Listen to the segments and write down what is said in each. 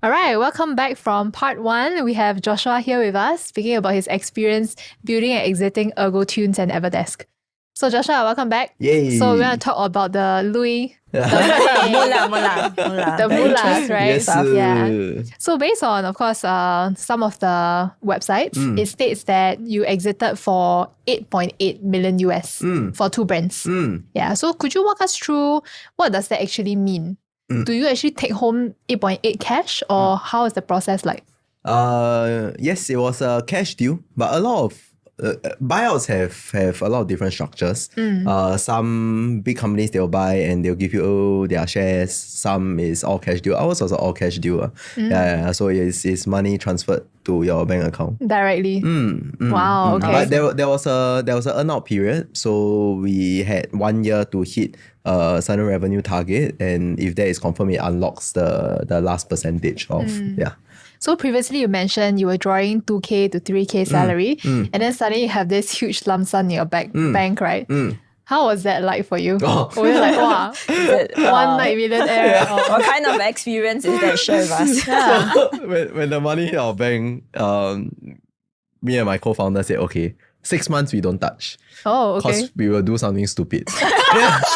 All right, welcome back from part one. We have Joshua here with us, speaking about his experience building and exiting Ergotunes and Everdesk. So Joshua, welcome back. Yay! So we're going to talk about the Louis, Mula. the Very mulas, interesting right? stuff. Yeah. So based on, of course, some of the websites, it states that you exited for 8.8 million US for 2 brands. Yeah. So could you walk us through what does that actually mean? Do you actually take home 8.8 cash, or how is the process like? Yes, it was a cash deal, but a lot of buyouts have a lot of different structures. Some big companies, they'll buy and they'll give you their shares. Some is all cash deal. Ours was an all cash deal. Yeah, so it's money transferred to your bank account Directly. Wow. Okay. But there was a earn-out period, so we had 1 year to hit a certain revenue target, and if that is confirmed, it unlocks the last percentage of So previously you mentioned you were drawing 2K to 3K salary, and then suddenly you have this huge lump sum in your bank, right? How was that like for you? Were you like, wow, one night millionaire? What kind of experience is that? Share with us. Yeah. when the money hit our bank, me and my co-founder said, okay, 6 months we don't touch. Oh, okay. Because we will do something stupid. That's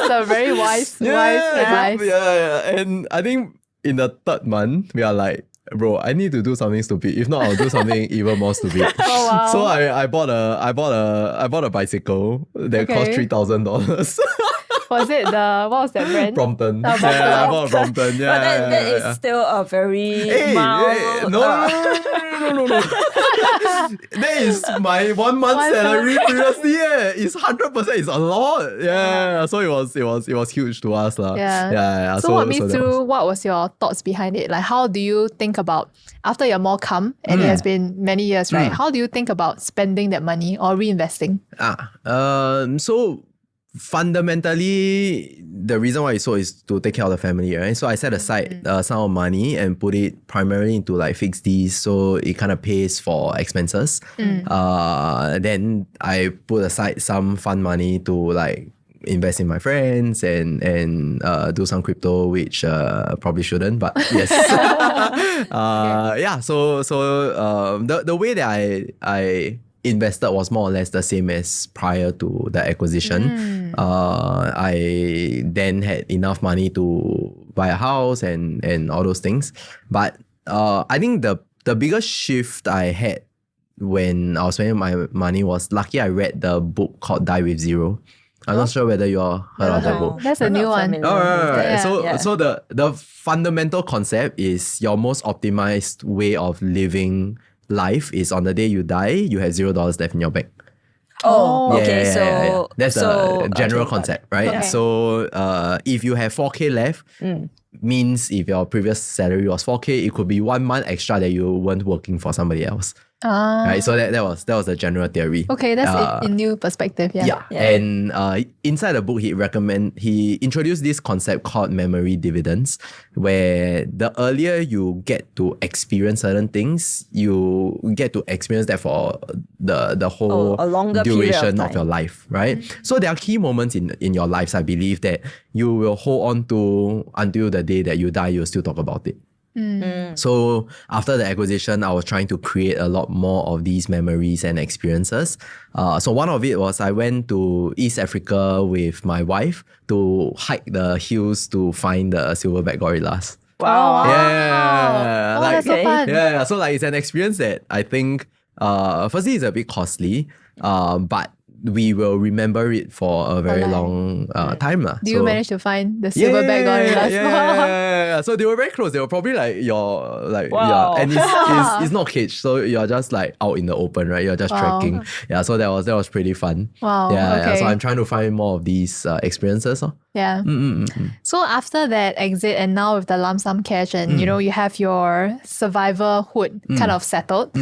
a very wise advice. Yeah. And I think in the 3rd month, we are like, bro, I need to do something stupid. If not, I'll do something even more stupid. Oh, wow. So I bought a bicycle that cost $3,000. Was it what was that brand? Brompton. Oh, Yeah, I bought a Brompton. Yeah, But that is still a very mild. no. That is my 1 month salary previously. It's 100%. It's a lot. Yeah. So it was huge to us lah. Yeah. So walk me through what was your thoughts behind it. Like, how do you think about after you're more calm and it has been many years, right? How do you think about spending that money or reinvesting? So fundamentally, the reason why I sold is to take care of the family, right? So I set aside some money and put it primarily into like fixed Ds, so it kind of pays for expenses. Then I put aside some fun money to like invest in my friends and do some crypto, which probably shouldn't, but yes. Yeah. So the way that I invested was more or less the same as prior to the acquisition. I then had enough money to buy a house and all those things. But I think the biggest shift I had when I was spending my money was, lucky I read the book called Die With Zero. I'm not sure whether you all heard of that book. That's a new one. Right. Yeah. So the fundamental concept is your most optimized way of living life is on the day you die, you have $0 left in your bank. Okay. Yeah. So that's the general concept, right? Okay. So if you have 4K left, means if your previous salary was 4K, it could be 1 month extra that you weren't working for somebody else. Right. So that was the general theory. Okay, that's a new perspective. Yeah. And inside the book, he introduced this concept called memory dividends, where the earlier you get to experience certain things, you get to experience that for the whole a longer duration period of your life, right? So there are key moments in your lives, I believe, that you will hold on to until the day that you die. You'll still talk about it. So after the acquisition, I was trying to create a lot more of these memories and experiences. So one of it was I went to East Africa with my wife to hike the hills to find the silverback gorillas. wow. Yeah. Oh, that's so fun. Yeah. So like it's an experience that I think firstly it's a bit costly, but we will remember it for a very long time. Do you manage to find the silverback gorillas? Yeah. So they were very close. They were probably like Wow. and it's not caged, so you're just like out in the open, right? You're just trekking. Yeah, so that was pretty fun. Wow. Yeah. Okay. So I'm trying to find more of these experiences. Yeah. So after that exit and now with the lump sum cash and you have your survivorhood kind of settled,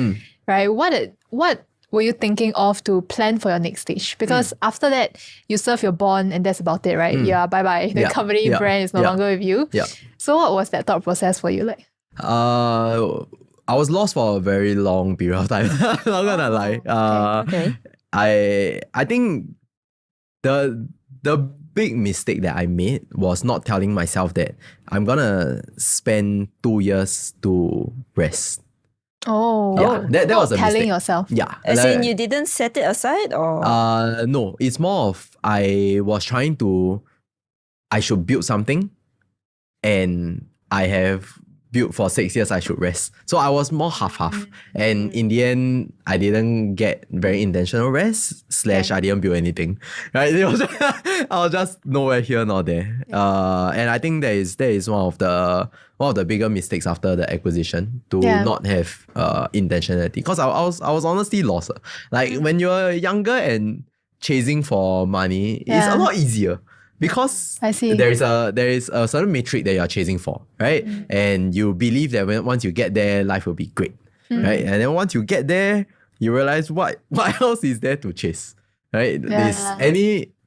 right? What were you thinking of to plan for your next stage? Because after that, you serve your bond and that's about it, right? Yeah, bye-bye. The company brand is no longer with you. Yeah. So what was that thought process for you like? I was lost for a very long period of time. I'm not gonna lie. Okay. I think the the big mistake that I made was not telling myself that I'm gonna spend 2 years to rest. Oh, that was a telling mistake. yourself. Yeah. As in you didn't set it aside or? No, it's more of I was trying to, I should build something and I have built for 6 years, I should rest. So I was more half-half. And in the end, I didn't get very intentional rest / I didn't build anything. Right? It was I was just nowhere here nor there. And I think that is one of the bigger mistakes after the acquisition to not have intentionality. Because I was honestly lost. Like when you're younger and chasing for money, it's a lot easier. Because I see. there is a certain metric that you're chasing for, right? And you believe that once you get there, life will be great, right? And then once you get there, you realize what else is there to chase, right?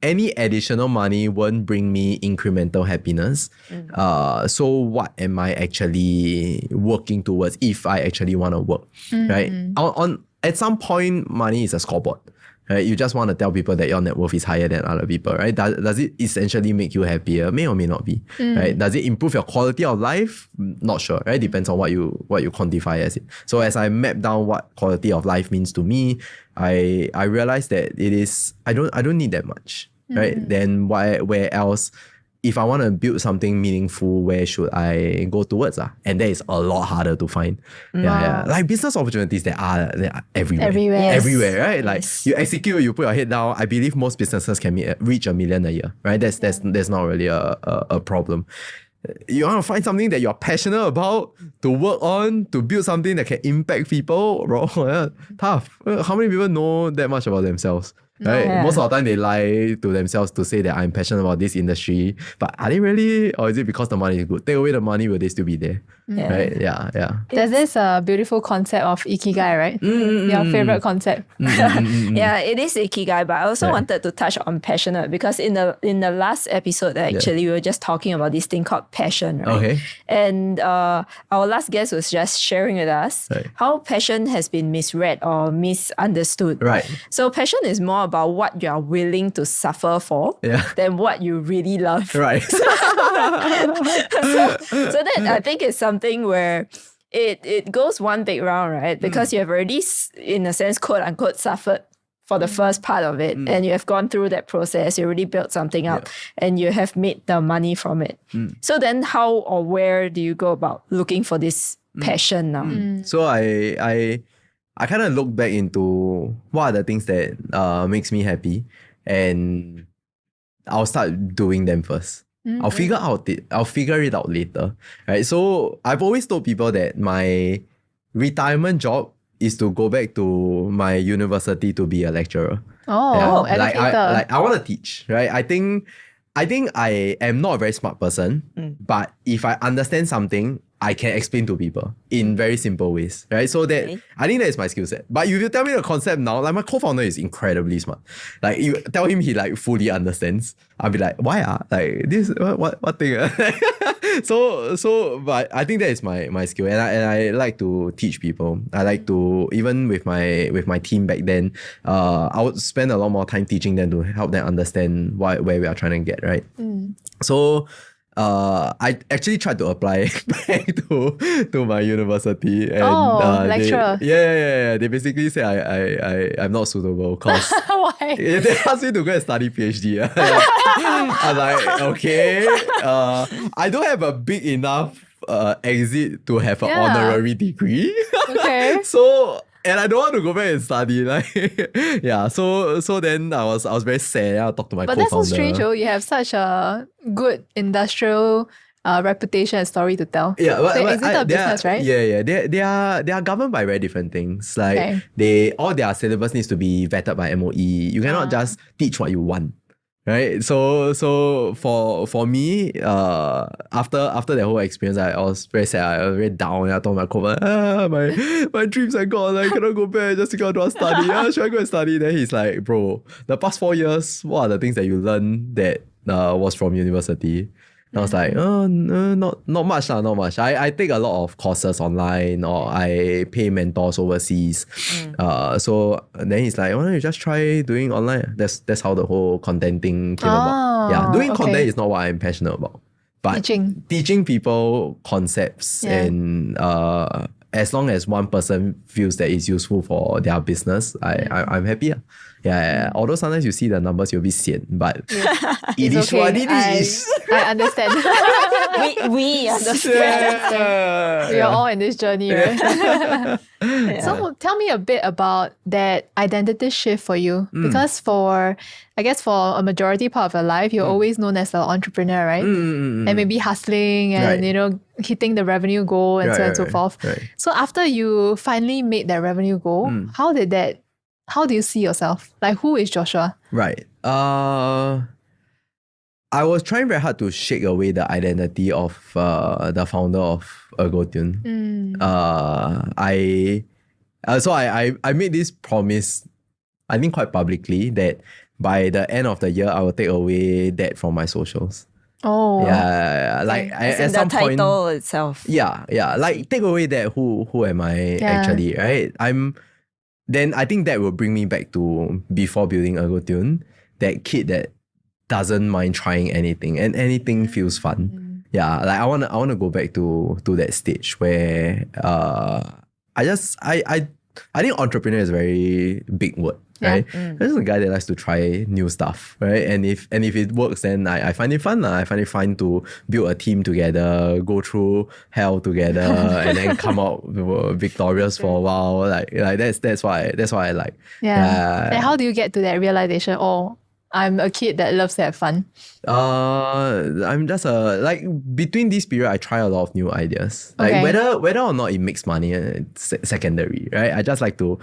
Any additional money won't bring me incremental happiness. So what am I actually working towards if I actually want to work, right? At some point, money is a scoreboard. Right? You just want to tell people that your net worth is higher than other people, right? Does it essentially make you happier? May or may not be, right? Does it improve your quality of life? Not sure, right? Depends on what you quantify as it. So as I map down what quality of life means to me, I realized that it is I don't need that much, right? Then where else? If I want to build something meaningful, where should I go towards? And that is a lot harder to find. Like business opportunities, they are everywhere. Everywhere, right? Like you execute, you put your head down. I believe most businesses can reach $1 million a year, right? That's not really a problem. You want to find something that you're passionate about to work on, to build something that can impact people, bro. Tough. How many people know that much about themselves? Right? Most of the time they lie to themselves to say that I'm passionate about this industry. But are they really? Or is it because the money is good? Take away the money, will they still be there? Right? Yeah. There's this beautiful concept of ikigai, right? Your favorite concept. Yeah, it is ikigai, but I also wanted to touch on passionate because in the last episode, actually, we were just talking about this thing called passion, right? Okay. And our last guest was just sharing with us how passion has been misread or misunderstood. Right. So passion is more about what you are willing to suffer for than what you really love. Right. So that I think is something where it goes one big round, right? Because you have already, in a sense, quote unquote, suffered for the first part of it, and you have gone through that process. You already built something up, and you have made the money from it. So then, how or where do you go about looking for this passion now? So I kind of look back into what are the things that makes me happy, and I'll start doing them first. I'll figure it out later, right? So I've always told people that my retirement job is to go back to my university to be a lecturer. Educator. I want to teach, right? I think I am not a very smart person, but if I understand something, I can explain to people in very simple ways, right? So that I think that is my skill set. But if you tell me the concept now, like my co-founder is incredibly smart. Like you tell him he like fully understands. I'll be like, why like this what thing? So but I think that is my skill, and I like to teach people. I like to, even with my team back then, I would spend a lot more time teaching them to help them understand where we are trying to get, right? So I actually tried to apply back to my university, and lecturer. They basically say I'm not suitable because Why? they asked me to go and study PhD. I'm like, okay, I don't have a big enough exit to have an honorary degree. Okay. So. And I don't want to go back and study. So then I was very sad. I talked to my co-founder. But that's so strange, though. You have such a good industrial reputation and story to tell. Yeah, but is it a business, right? Yeah. They are governed by very different things. Like all their syllabus needs to be vetted by MOE. You cannot just teach what you want. Right, so for me, after that whole experience, I was very sad. I was very down. I told my co-founder, my dreams are gone. I cannot go back just because I don't want to study. Should I go and study? Then he's like, bro, the past 4 years, what are the things that you learned that was from university? I was like, oh, no, not much lah, not much. I take a lot of courses online, or I pay mentors overseas. So then he's like, why don't you just try doing online? That's how the whole content thing came about. Yeah, doing content is not what I'm passionate about. But teaching people concepts and as long as one person feels that it's useful for their business, I'm happy. Yeah. Although sometimes you see the numbers, you'll be sian, but it is what it is. I understand. we understand. We are all in this journey, right? So tell me a bit about that identity shift for you. Because I guess for a majority part of your life, you're always known as an entrepreneur, right? And maybe hustling and, hitting the revenue goal and so on and so forth. Right. So after you finally made that revenue goal, how do you see yourself? Like, who is Joshua? Right. I was trying very hard to shake away the identity of the founder of Ergotune. I made this promise, I think quite publicly, that by the end of the year, I will take away that from my socials. Oh. Yeah. Like at some point, the title itself. Yeah. Like take away that who am I actually, right? Then I think that will bring me back to before building Ergotune, that kid that doesn't mind trying anything and anything feels fun. Yeah, like I wanna go back to that stage where I think entrepreneur is a very big word. Right? I'm just a guy that likes to try new stuff, right? And if it works, then I find it fun. I find it fun to build a team together, go through hell together, and then come out victorious for a while. Like that's why I like. Yeah. And how do you get to that realization? Oh, I'm a kid that loves to have fun. I'm just between this period, I try a lot of new ideas. Like whether or not it makes money, it's secondary, right? I just like to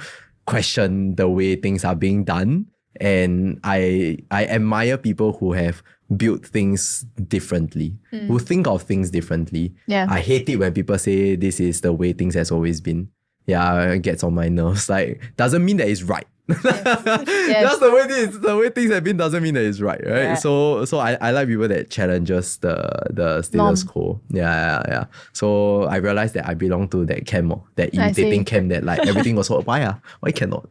question the way things are being done, and I admire people who have built things differently, who think of things differently. I hate it when people say this is the way things has always been. It gets on my nerves. Like, doesn't mean that it's right. Just the way things have been doesn't mean that it's right? So I like people that challenges the status quo. So I realized that I belong to that camp, that irritating camp that like everything was why cannot?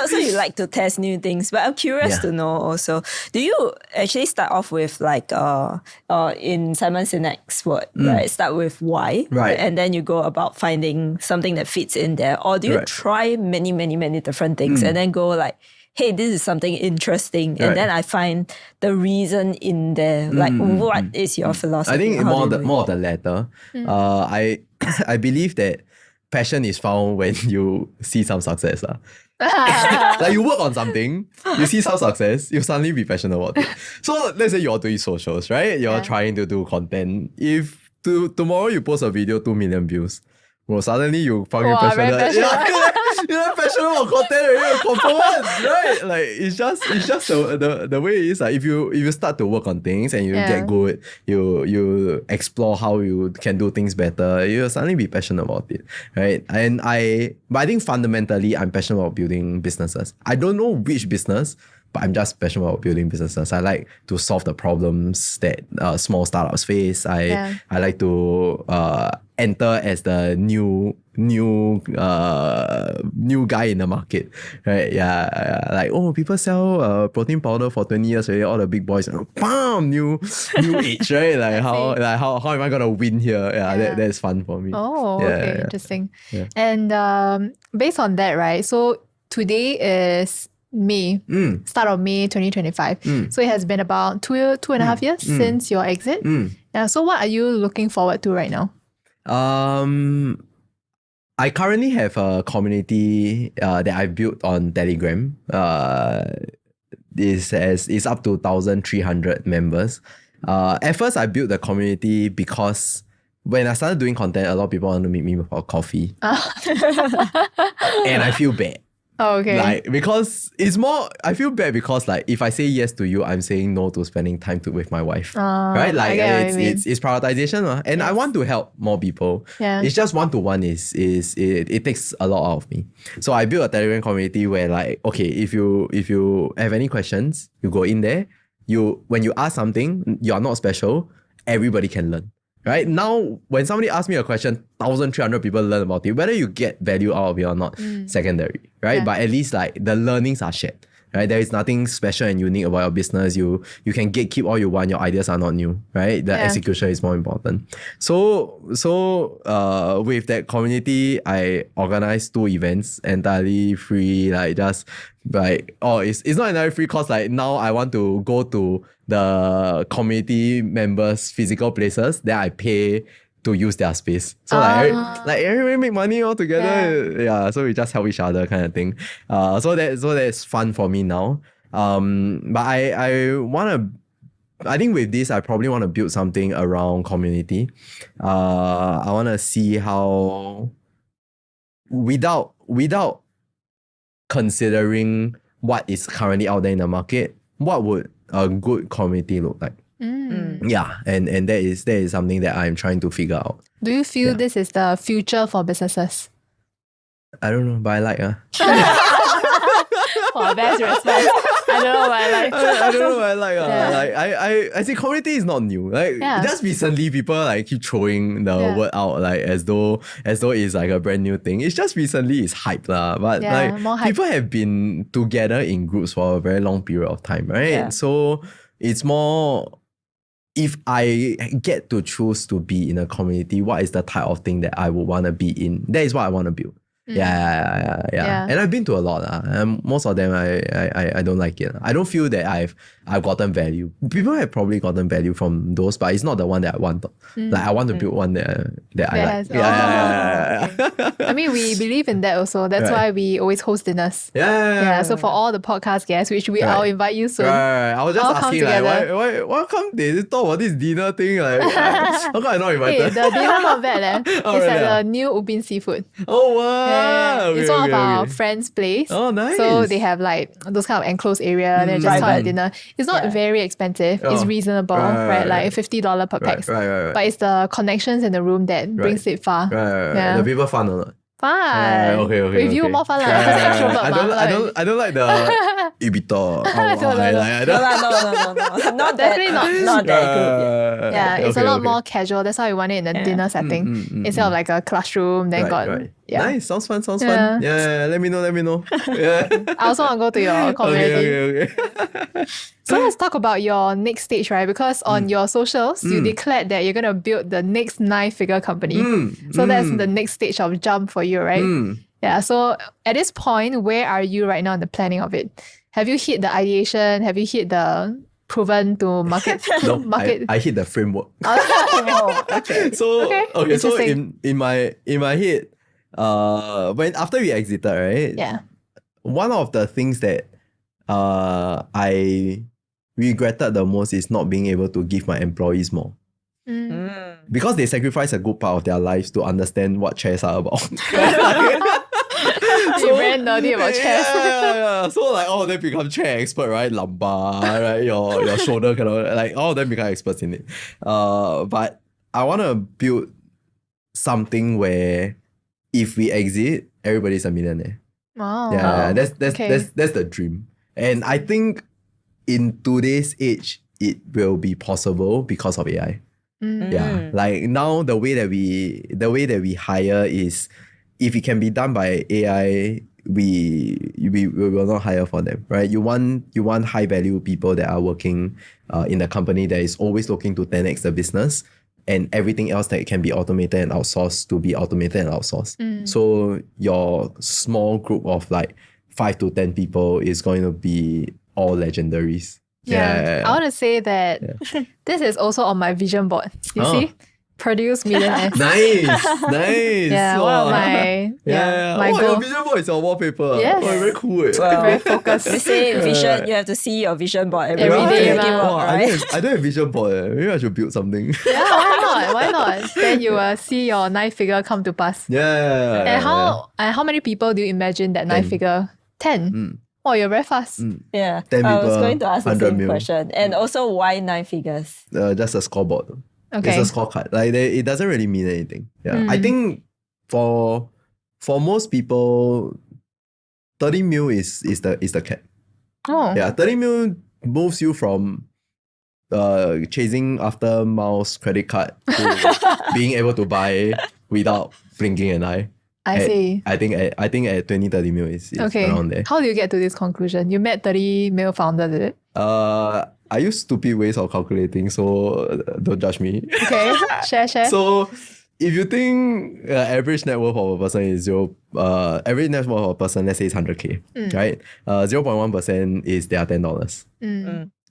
So you like to test new things, but I'm curious to know also, do you actually start off with like in Simon Sinek's word, right? Start with why, right? And then you go about finding something that fits in there, or do you try many different things and then go like, hey, this is something interesting, and then I find the reason in there. Like, what is your philosophy? I think more of the latter. I believe that passion is found when you see some success. Like you work on something, you see some success, you suddenly be passionate about it. So let's say you're doing socials, right? You're trying to do content. If tomorrow you post a video, 2 million views, well, suddenly you fucking passionate. You're passionate about content already, right? Like it's just the way it is. Like if you start to work on things and you get good, you explore how you can do things better, you'll suddenly be passionate about it, right? But I think fundamentally I'm passionate about building businesses. I don't know which business, but I'm just passionate about building businesses. I like to solve the problems that small startups face. I like to enter as the new guy in the market, right? Like, oh, people sell protein powder for 20 years already. All the big boys, bam, new age, right? Like how am I gonna win here? That's fun for me. Oh, okay, interesting. And based on that, right? So today is May, start of May 2025. So it has been about two and a half years since your exit. So what are you looking forward to right now? I currently have a community that I built on Telegram. It's up to 1,300 members. At first, I built the community because when I started doing content, a lot of people want to meet me for coffee. And I feel bad. Oh, okay. Like, because it's more, I feel bad because like if I say yes to you, I'm saying no to spending time with my wife. Right? Like it's prioritization. And I want to help more people. It's just one-to-one it takes a lot out of me. So I built a Telegram community where like, okay, if you have any questions, you go in there, when you ask something, you're not special, everybody can learn. Right? Now, when somebody asks me a question, 1,300 people learn about it. Whether you get value out of it or not, secondary. Right? Yeah. But at least like the learnings are shared. Right? There is nothing special and unique about your business. You can gatekeep all you want. Your ideas are not new. Right? The execution is more important. So with that community, I organized 2 events entirely free. Like just like it's not entirely free because like now I want to go to the community members' physical places. Then I pay to use their space. So like everybody make money all together. Yeah. So we just help each other kind of thing. So that's fun for me now. But I think with this I probably want to build something around community. I want to see how without considering what is currently out there in the market, what would a good community look like? Yeah, and that is something that I'm trying to figure out. Do you feel this is the future for businesses? I don't know, but I like Oh, best response. I don't know what I like. I don't know what I like. Like I see community is not new. Like just recently people like keep throwing the word out like as though it's like a brand new thing. It's just recently it's hype lah. But like people have been together in groups for a very long period of time, right? Yeah. So it's more, if I get to choose to be in a community, what is the type of thing that I would want to be in? That is what I want to build. Yeah. And I've been to a lot. And most of them I don't like it. I don't feel that I've gotten value. People have probably gotten value from those, but it's not the one that I want. Like I want to build one that I like. Yeah. I mean, we believe in that also. That's why we always host dinners. Yeah. So for all the podcast guests, which I'll invite you soon. Right. I was just asking like, why come they talk about this dinner thing? Like, how come I'm not invited? Hey, the dinner not bad it's at the new Ubin Seafood. Oh wow. Okay, it's one of our friends' place. Oh, nice. So they have like those kind of enclosed area. They just come at dinner. It's not very expensive. It's reasonable, right? Like $50 per pax. Right. But it's the connections in the room that brings it far. Right. Yeah. The people fun or not? Fun. Okay. With you more fun I don't like the ibito. No. Not definitely not that good. Yeah, it's a lot more casual. That's why we want it in a dinner setting instead of like a classroom. Then nice. Sounds fun. Yeah. Let me know. Yeah. I also want to go to your community. Okay. So let's talk about your next stage, right? Because on your socials, you declared that you're going to build the next 9-figure company. So that's the next stage of jump for you, right? Yeah. So at this point, where are you right now in the planning of it? Have you hit the ideation? Have you hit the proven to market? I hit the framework. Okay. So in my head, when after we exited, right? Yeah. One of the things that I regretted the most is not being able to give my employees more. Because they sacrifice a good part of their lives to understand what chairs are about. You're very nerdy about chairs. Yeah. So like all of them become chair expert, right? Lumbar, right? Your shoulder kind of like all of them become experts in it. But I want to build something where if we exit, everybody's a millionaire. Oh. Yeah, that's the dream. And I think in today's age, it will be possible because of AI. Yeah, like now the way that we hire is, if it can be done by AI, we will not hire for them, right? You want high value people that are working in a company that is always looking to 10x the business, and everything else that can be automated and outsourced to be automated and outsourced. So your small group of like 5 to 10 people is going to be all legendaries. Yeah. I want to say that this is also on my vision board. You see? Produce millionaires. Nice. Yeah, one of my my goal. Your vision board is your wallpaper. Yes. Very cool. Very focused. They say vision, you have to see your vision board every day. Right? I don't have vision board. Maybe I should build something. Yeah, why not? Then you will see your 9-figure come to pass. Yeah. And how many people do you imagine that 9-figure? 10. Oh, you're very fast. Yeah. 10 people, I was going to ask the same mil. question. And also, why 9 figures? Just a scoreboard. Okay. It's a scorecard. Like it doesn't really mean anything. Yeah. I think for most people, 30 mil is the cap. Oh. Yeah, 30 mil moves you from chasing after Miles' credit card to being able to buy without blinking an eye. I see. I think at 20-30 mil is around there. How do you get to this conclusion? You met 30 mil founders, is it? I use stupid ways of calculating, so don't judge me. Okay, share. So if you think average net worth of a person is average net worth of a person, let's say is 100K, right? 0.1% is their $10.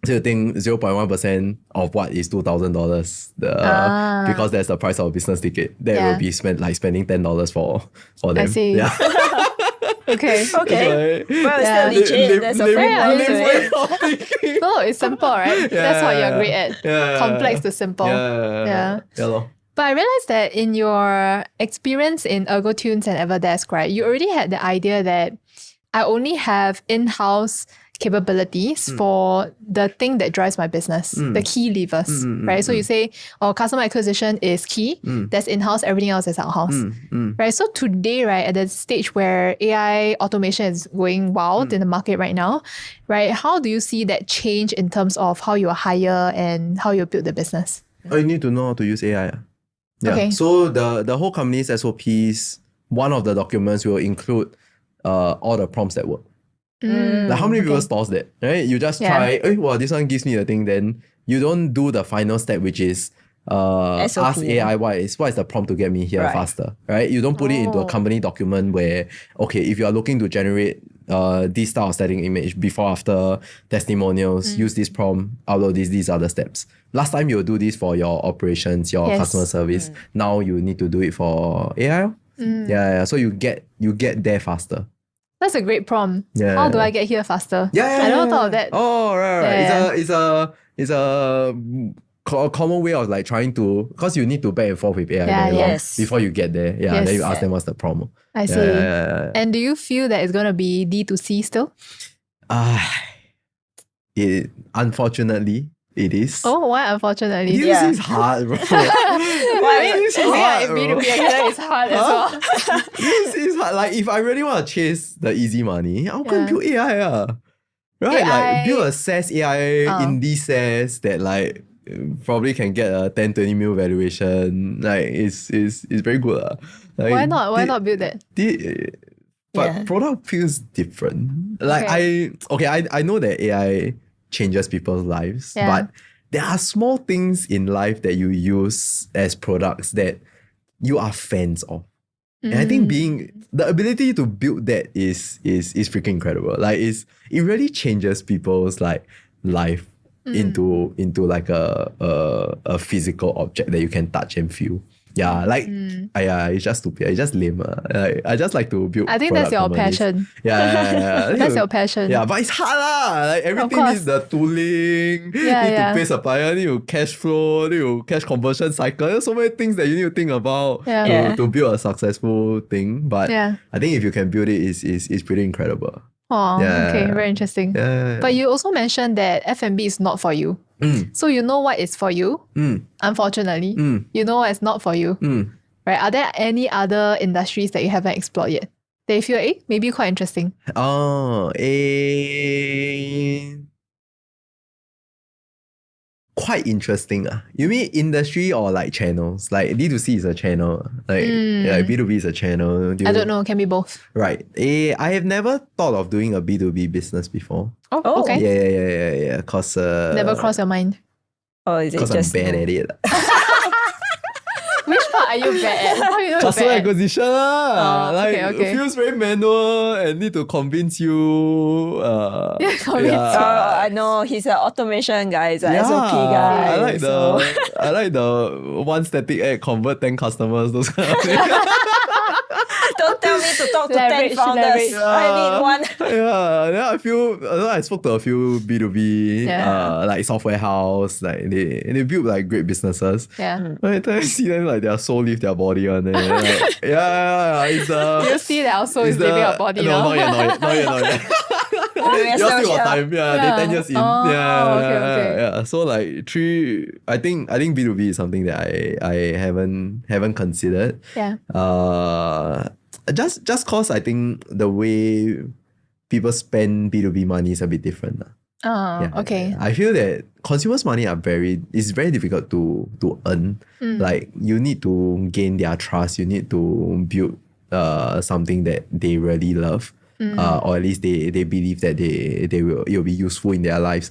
So you think 0.1% of what is $2,000 because that's the price of a business ticket that will be spending $10 for them. I see. Yeah. Okay. Right. Well, it's still legit. That's a fair way of thinking. No, it's simple, right? That's what you're great at. Complex to simple. Yeah. But I realized that in your experience in Ergotunes and Everdesk, right, you already had the idea that I only have in-house capabilities for the thing that drives my business, the key levers, right? So you say, customer acquisition is key. That's in-house, everything else is out-house, right? So today, right, at the stage where AI automation is going wild in the market right now, right, how do you see that change in terms of how you hire and how you build the business? You need to know how to use AI. Yeah. Okay. So the whole company's SOPs, one of the documents will include all the prompts that work. Like how many people stores that, right? You just try, this one gives me the thing, then you don't do the final step, which is ask AI what is the prompt to get me here faster, right? You don't put it into a company document where, okay, if you are looking to generate this style of static image before after testimonials, use this prompt, upload these are the steps. Last time you do this for your operations, your customer service. Now you need to do it for AI. Yeah. So you get there faster. That's a great prompt. Yeah. How do I get here faster? Yeah. I never thought of that. Oh, right. It's a common way of like trying to, because you need to back and forth with AI very long before you get there. Yeah. Then you ask them what's the problem. I see. And do you feel that it's going to be D2C still? Unfortunately, it is. Oh, why unfortunately? D2C is hard, bro. It's hard, B2B is hard as well. It's hard. Like if I really want to chase the easy money, I'll go and build AI. Right? AI, like build a SaaS AI, indie SaaS that like probably can get a 10-20 mil valuation. Like it's very good. Like, why not build that? But product feels different. Like I know that AI changes people's lives, but there are small things in life that you use as products that you are fans of. And I think the ability to build that is freaking incredible. Like it really changes people's like life into like a physical object that you can touch and feel. Yeah, like it's just stupid. It's just lame. Like, I just like to build. I think that's your passion. Yeah. That's your passion. Yeah, but it's hard lah. Like everything needs the tooling. Need to pay supplier. Need to cash flow. Need to cash conversion cycle. There's so many things that you need to think about to build a successful thing. But I think if you can build it, it's pretty incredible. Oh, okay, very interesting. Yeah. But you also mentioned that F&B is not for you. So you know what is for you, unfortunately. You know what is not for you. Right? Are there any other industries that you haven't explored yet? That you feel, maybe quite interesting? Quite interesting. You mean industry or like channels? Like D2C is a channel. Like B2B is a channel. I don't know. Can be both. Right. I have never thought of doing a B2B business before. Oh, okay. Yeah. Cause never crossed your mind. Oh, is it just I'm bad at it. Which part are you bad at? How you know Customer you're bad? acquisition. Okay. It feels very manual and need to convince you. I know he's an automation guy. He's an SOP guy. I like the one static ad convert 10 customers. Those kind of things. Don't tell me to talk to 10 founders. I need one. Then I spoke to a few B2B like software house. Like they build like great businesses. Yeah. I see them like their soul leave their body on there. Like, it's Do you see that our soul is leaving our body now? No, not yet. You still got time. They're 10 years in. Okay. So like I think B2B is something that I haven't considered. Yeah. Just cause I think the way people spend B2B money is a bit different. Oh, okay. I feel that consumers' money is very difficult to earn. Like you need to gain their trust. You need to build something that they really love. Or at least they believe that it'll be useful in their lives.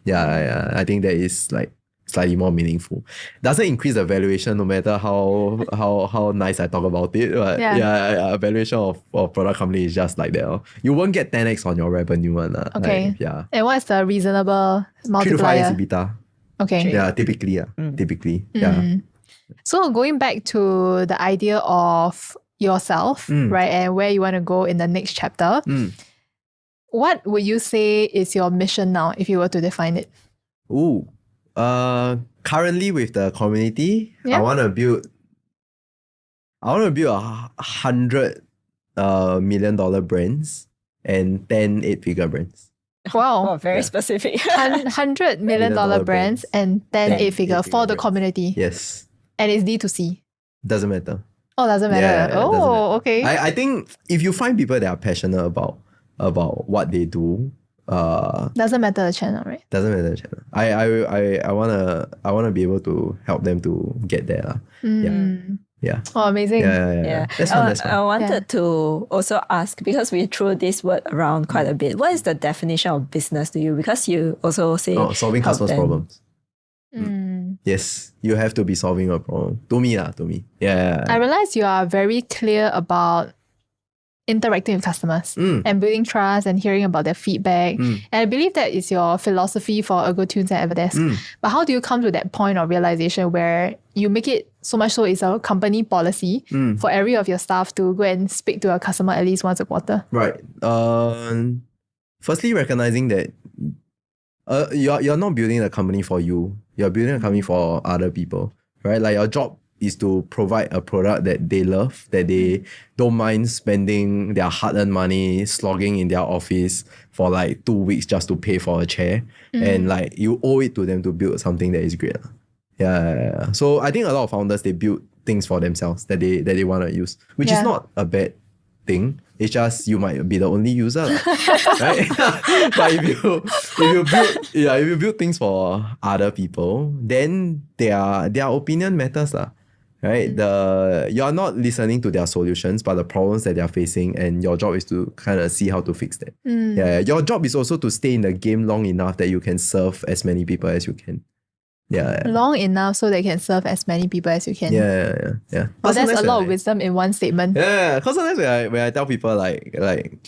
I think that is like slightly more meaningful. Doesn't increase the valuation no matter how nice I talk about it. But a valuation of product company is just like that. You won't get 10x on your revenue one. Okay. Like, And what's the reasonable 3 to 5 multiplier? is EBITDA. Okay. Yeah, typically. Yeah. So going back to the idea of yourself, right, and where you want to go in the next chapter, what would you say is your mission now if you were to define it? Ooh. Currently with the community, Yeah. I want to build $100 million brands and 10 8-figure brands. Wow. Oh, very specific. $100 million $1 brands and 10 8-figure for the brands. community. Yes. And it's D2C. Doesn't matter. Oh, doesn't matter. Yeah, it doesn't matter. Okay. I think if you find people that are passionate about what they do, Doesn't matter the channel, right? doesn't matter the channel. I wanna be able to help them to get there. Yeah. Oh, amazing. Yeah. That's fun. I wanted to also ask, because we threw this word around quite a bit, what is the definition of business to you? Because you also say Solving help customers' them. problems. Mm. Yes, you have to be solving a problem. To me. Yeah. I realize you are very clear about interacting with customers and building trust and hearing about their feedback. And I believe that is your philosophy for Ergotunes and Everdesk. But how do you come to that point of realization where you make it so much so it's a company policy for every of your staff to go and speak to a customer at least once a quarter? Right. Firstly, recognizing that you're not building a company for you. You're building a company for other people, right? Like your job is to provide a product that they love, that they don't mind spending their hard-earned money slogging in their office for like 2 weeks just to pay for a chair. And like you owe it to them to build something that is great. Yeah. So I think a lot of founders, they build things for themselves that they want to use, which is not a bad thing. It's just you might be the only user, right? But if you build things for other people, then their opinion matters, right? You're not listening to their solutions, but the problems that they're facing, and your job is to kind of see how to fix that. Yeah, your job is also to stay in the game long enough that you can serve as many people as you can. Yeah. Long enough so they can serve as many people as you can. Yeah. But there's a lot of wisdom in one statement. Yeah, because sometimes when I tell people like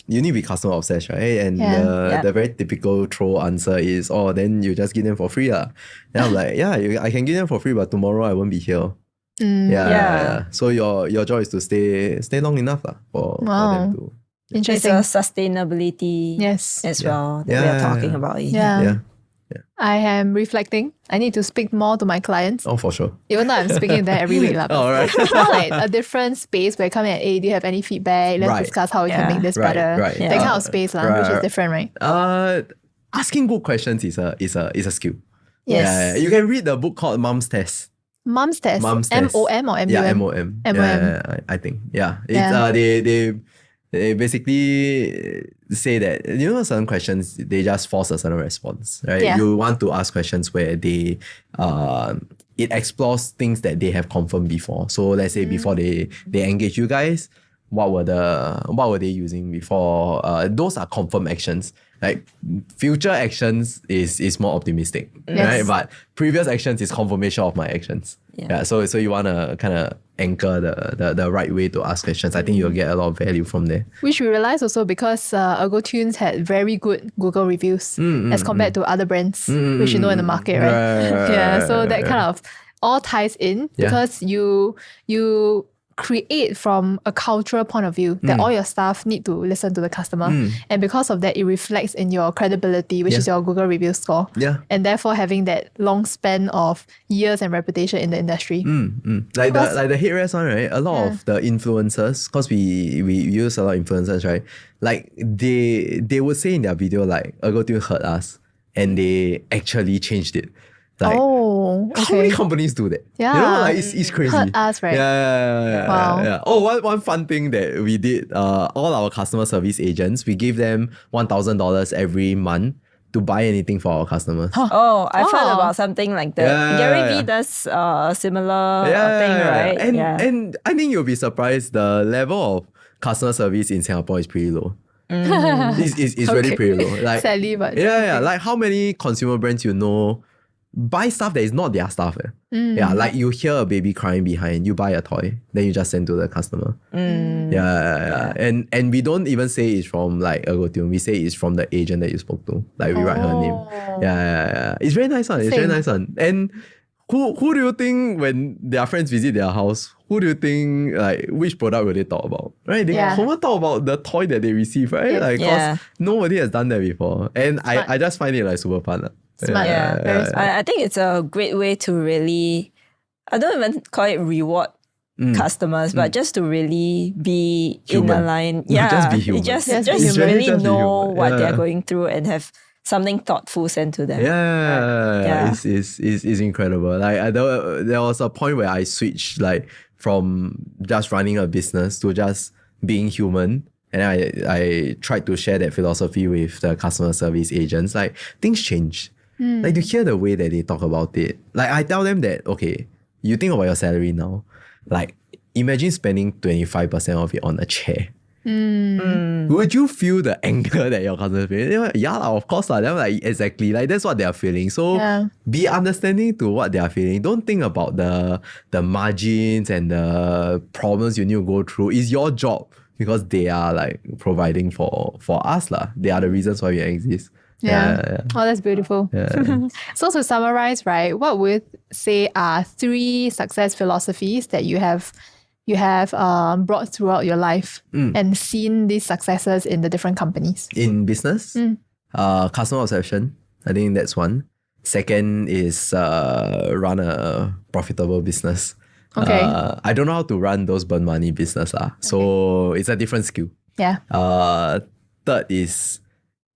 you need to be customer obsessed, right? And the very typical troll answer is, oh, then you just give them for free. Then I'm like, I can give them for free, but tomorrow I won't be here. Yeah. So your job is to stay long enough for them to. It's Interesting. a sustainability Yes. as well that we are talking about. Yeah. I am reflecting. I need to speak more to my clients. Oh, for sure. Even though I'm speaking to them every week. All right. It's more like a different space where I come in and, hey, do you have any feedback? Let's discuss how we can make this better. Right. That kind of space, which is different, right? Asking good questions is a skill. Yes. You can read the book called Mom's Test. Mom's Test. Mom's Test. M-O-M or M-U-M? Yeah, M-O-M. M-O-M. I think. Yeah. It's they basically say that, certain questions, they just force a certain response, right? Yeah. You want to ask questions where they it explores things that they have confirmed before. So let's say before they engage you guys, what were they using before? Those are confirmed actions. Like future actions is more optimistic, right? But previous actions is confirmation of my actions. Yeah. So you wanna kind of anchor the right way to ask questions. I think you'll get a lot of value from there. Which we realized also because Ergotunes had very good Google reviews as compared to other brands, which you know in the market, right? So that kind of all ties in because you create from a cultural point of view that all your staff need to listen to the customer. And because of that, it reflects in your credibility, which is your Google review score. Yeah. And therefore having that long span of years and reputation in the industry. Like the headrest one, right? A lot of the influencers, because we use a lot of influencers, right? Like they would say in their video like, Ergotunes hurt us, and they actually changed it. Like, how many companies do that? Yeah. It's crazy. Hurt us, right? Yeah. Oh, one fun thing that we did, all our customer service agents, we give them $1,000 every month to buy anything for our customers. Oh, I've heard Oh. about something like that. Yeah. Gary Vee does a similar thing, right? And I think you'll be surprised the level of customer service in Singapore is pretty low. It's really pretty low. Like, Sadly, but yeah. Like how many consumer brands you know buy stuff that is not their stuff. Yeah, like you hear a baby crying behind, you buy a toy, then you just send to the customer. Yeah. And we don't even say it's from like Ergotunes. We say it's from the agent that you spoke to. Like we write her name. Yeah. It's very nice one. It's very nice one. And who do you think when their friends visit their house, who do you think like which product will they talk about? Right? They often talk about the toy that they receive, right? Like because nobody has done that before. And I just find it like super fun. Smart. Very smart. I think it's a great way to really, I don't even call it reward customers, but just to really be Human. in a line. Just be human. Just Just really just be know human. what they're going through and have something thoughtful sent to them. Yeah. It's incredible. Like there was a point where I switched like from just running a business to just being human. And I tried to share that philosophy with the customer service agents. Like things change. Like to hear the way that they talk about it. Like I tell them that, okay, you think about your salary now. Like imagine spending 25% of it on a chair. Would you feel the anger that your customers feel? They're like, yeah, of course. They're like, exactly. Like that's what they're feeling. So be understanding to what they're feeling. Don't think about the margins and the problems you need to go through. It's your job because they are like providing for us. They are the reasons why we exist. Yeah. Oh, that's beautiful. Yeah. So to summarize, right, what would say are 3 success philosophies that you have brought throughout your life and seen these successes in the different companies? In business, customer obsession. I think that's one. Second is run a profitable business. Okay. I don't know how to run those burn money business. So it's a different skill. Yeah. Third is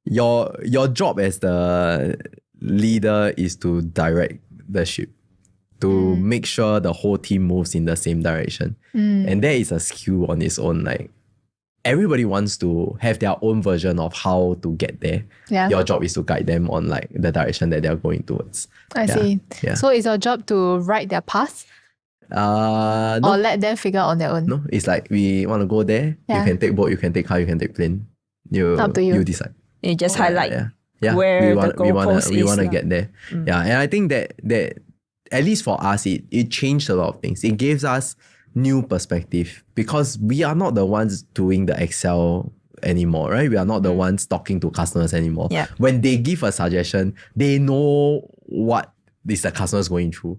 your job as the leader is to direct the ship, to make sure the whole team moves in the same direction. And that is a skill on its own. Like everybody wants to have their own version of how to get there. Yeah. Your job is to guide them on like the direction that they're going towards. I see. Yeah. So is your job to write their path No, or let them figure on their own? no, it's like we want to go there. Yeah. You can take boat, you can take car, you can take plane. Up to you. You decide. You just highlight Yeah. where we the want goalpost we is want to lah. get there. Yeah, and I think that at least for us, it changed a lot of things. It gives us new perspective because we are not the ones doing the Excel anymore, right? We are not the ones talking to customers anymore. Yeah. When they give a suggestion, they know what is the customers going through.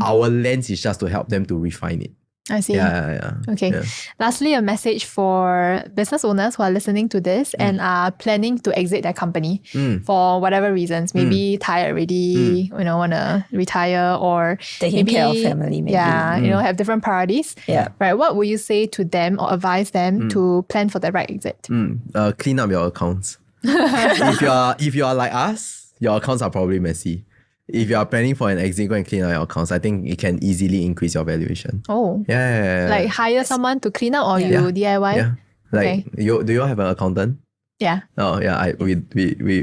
Our lens is just to help them to refine it. I see. Yeah. Okay. Yeah. Lastly, a message for business owners who are listening to this and are planning to exit their company for whatever reasons. Maybe tired already, want to retire or Taking care of family, maybe. Yeah, have different priorities. Yeah. Right. What would you say to them or advise them to plan for the right exit? Clean up your accounts. if you are like us, your accounts are probably messy. If you are planning for an exit, go and clean up your accounts. I think it can easily increase your valuation. Oh. Yeah. Like hire someone to clean up or you DIY? Yeah. Like Okay. do you have an accountant? Yeah. Oh yeah, we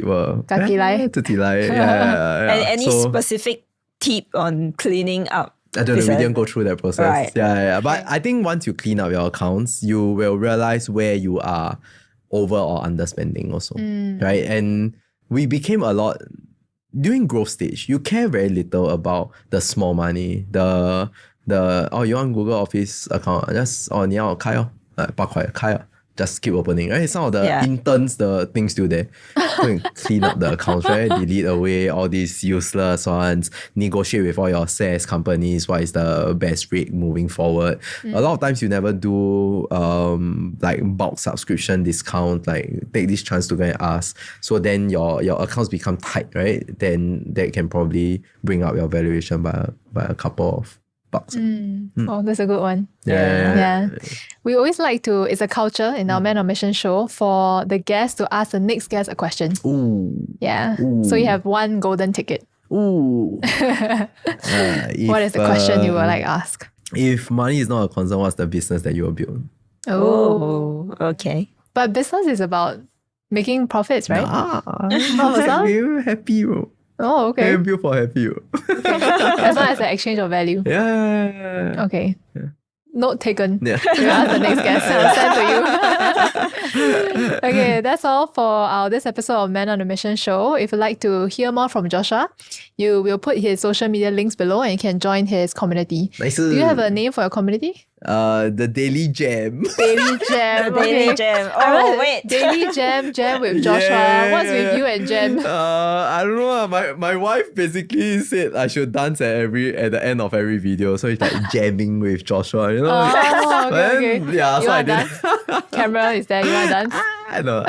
were Kakilai. Tutilai. Yeah. And any So, specific tip on cleaning up? I don't know, we didn't go through that process. Right. Yeah. But I think once you clean up your accounts, you will realize where you are over or underspending also. Right? And we became a lot during growth stage, you care very little about the small money, the you want Google Office account, just 你要开哦，8块开啊。Just keep opening, right? Some of the interns, the things still there. Go and clean up the accounts, right? Delete away all these useless ones. Negotiate with all your SaaS companies. What is the best rate moving forward? A lot of times you never do like bulk subscription discount. Like take this chance to go and ask. So then your accounts become tight, right? Then that can probably bring up your valuation by a couple of bucks. Oh, that's a good one. Yeah. We always like to, it's a culture in our Man on Mission show for the guest to ask the next guest a question. Ooh. Yeah. So you have one golden ticket. Ooh. What is the question you would like ask? If money is not a concern, what's the business that you will build? Oh, okay. But business is about making profits, right? Ah, was that? we're happy, bro. Oh, okay. We're built for happy, bro. Okay. As long as the exchange of value. Yeah. Okay. Note taken. Yeah. We'll ask the next guest. I'll send to you. Okay, that's all for this episode of Man on a Mission show. If you'd like to hear more from Joshua, you will put his social media links below and you can join his community. Nice. Do you have a name for your community? The Daily Jam. Daily Jam. Daily Jam. I Oh, read wait. Daily Jam with Joshua. Yeah. What's with you and Jam? I don't know. My wife basically said I should dance at the end of every video. So it's like jamming with Joshua, you know? Oh, But okay. then, yeah, You so I want to did. dance? Camera is there. You want to dance? I know.